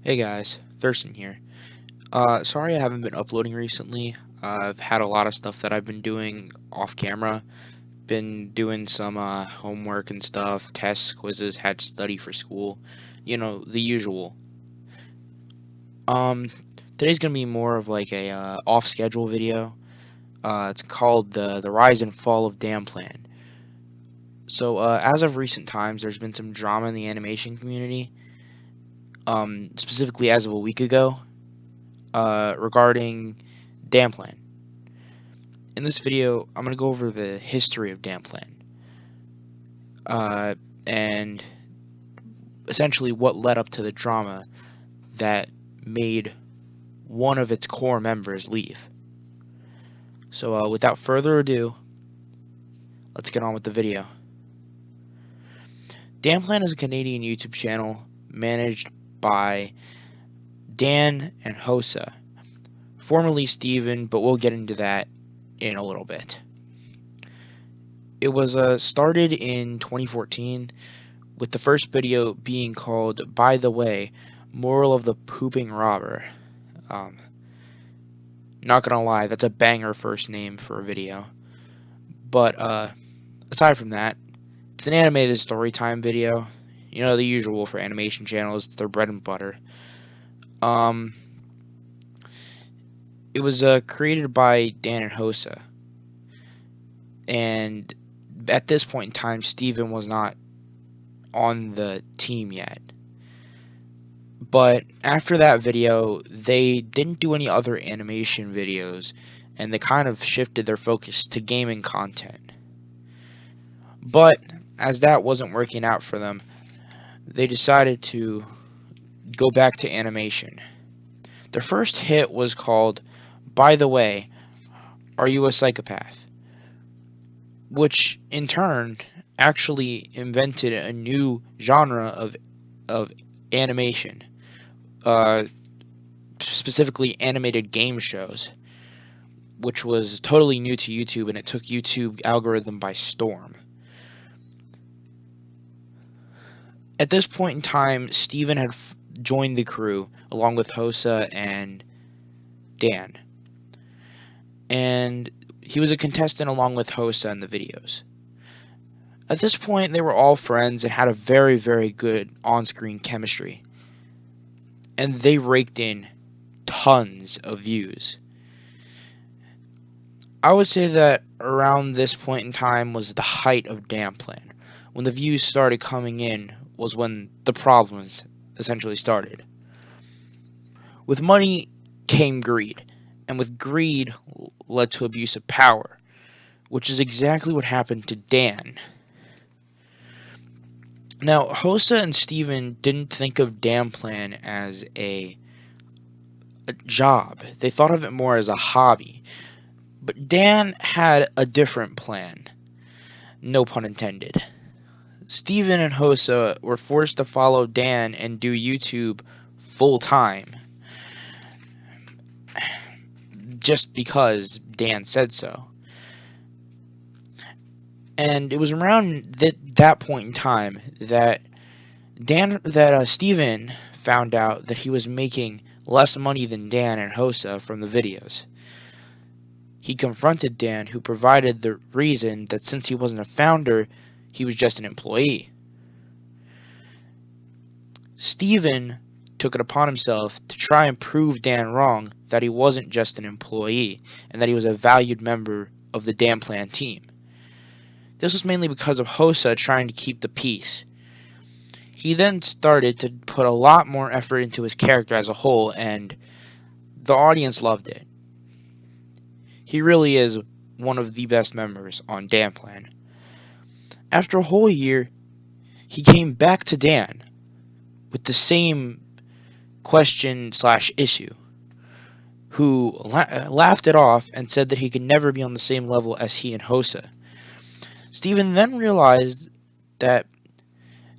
Hey guys, Thurston here. Sorry I haven't been uploading recently. I've had a lot of stuff that I've been doing off camera. Been doing some homework and stuff, tests, quizzes, had to study for school. The usual. Um, Today's gonna be more of like a off-schedule video. It's called the Rise and Fall of DanPlan. So, as of recent times, there's been some drama in the animation community. Specifically as of a week ago, regarding DanPlan. In this video, I'm going to go over the history of DanPlan, and essentially what led up to the drama that made one of its core members leave. So without further ado, let's get on with the video. DanPlan is a Canadian YouTube channel managed by Dan and Hosa, formerly Steven, but we'll get into that in a little bit. It was started in 2014, with the first video being called "By the Way, Moral of the Pooping Robber." Um, Not gonna lie, that's a banger first name for a video. But aside from that, it's an animated story time video. You know, the usual for animation channels, it's their bread and butter. It was created by Dan and Hosa, and at this point in time, Steven was not on the team yet. But after that video, they didn't do any other animation videos, and they kind of shifted their focus to gaming content. But as that wasn't working out for them, they decided to go back to animation. Their first hit was called "By the Way, Are You a Psychopath?", which in turn actually invented a new genre of animation. Specifically animated game shows, which was totally new to YouTube, and it took YouTube algorithm by storm. At this point in time, Steven had joined the crew along with Hosa and Dan, and he was a contestant along with Hosa in the videos. At this point, they were all friends and had a very, very good on-screen chemistry, and they raked in tons of views. I would say that around this point in time was the height of DanPlan. When the views started coming in was when the problems essentially started. With money came greed, and with greed led to abuse of power, which is exactly what happened to Dan. Now, Hosa and Steven didn't think of DanPlan as a job. They thought of it more as a hobby. But Dan had a different plan. No pun intended. Steven and Hosa were forced to follow Dan and do YouTube full time, just because Dan said so. And it was around that point in time that Steven found out that he was making less money than Dan and Hosa from the videos. He confronted Dan, who provided the reason that since he wasn't a founder, he was just an employee. Steven took it upon himself to try and prove Dan wrong, that he wasn't just an employee, and that he was a valued member of the DanPlan team. This was mainly because of Hosa trying to keep the peace. He then started to put a lot more effort into his character as a whole, and the audience loved it. He really is one of the best members on DanPlan. After a whole year, he came back to Dan with the same question/issue, who laughed it off and said that he could never be on the same level as he and Hosa. Steven then realized that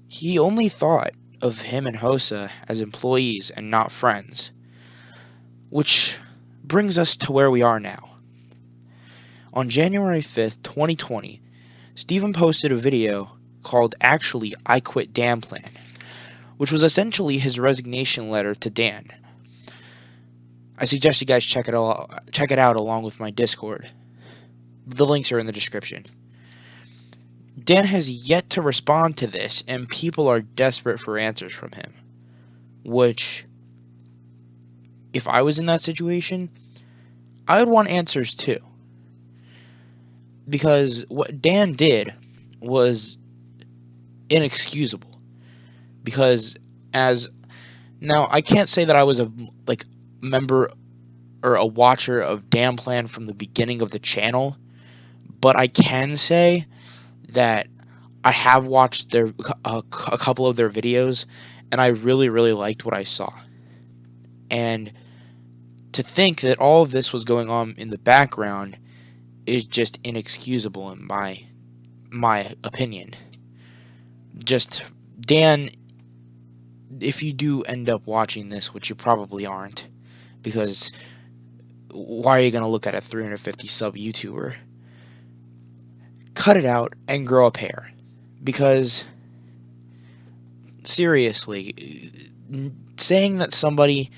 he only thought of him and Hosa as employees and not friends, which brings us to where we are now. On January 5th, 2020, Steven posted a video called "Actually, I Quit DanPlan," which was essentially his resignation letter to Dan. I suggest you guys check it out along with my Discord. The links are in the description. Dan has yet to respond to this, and people are desperate for answers from him. Which, if I was in that situation, I would want answers too. Because what Dan did was inexcusable. Because now I can't say that I was a member or a watcher of DanPlan from the beginning of the channel, but I can say that I have watched a couple of their videos, and I really, really liked what I saw. And to think that all of this was going on in the background is just inexcusable in my opinion. Just, Dan, if you do end up watching this, which you probably aren't, because why are you going to look at a 350 sub YouTuber? Cut it out and grow a pair. Because, seriously, saying that somebody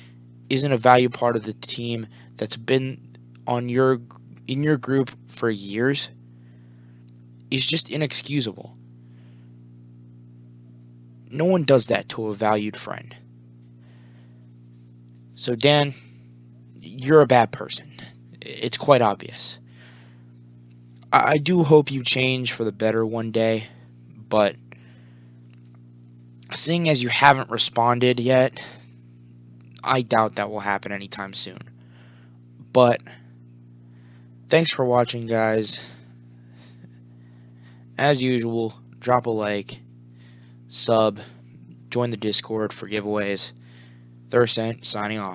isn't a valued part of the team that's been in your group for years is just inexcusable. No one does that to a valued friend. So Dan, you're a bad person. It's quite obvious. I do hope you change for the better one day, but seeing as you haven't responded yet, I doubt that will happen anytime soon. But thanks for watching, guys. As usual, drop a like, sub, join the Discord for giveaways. Thurston signing off.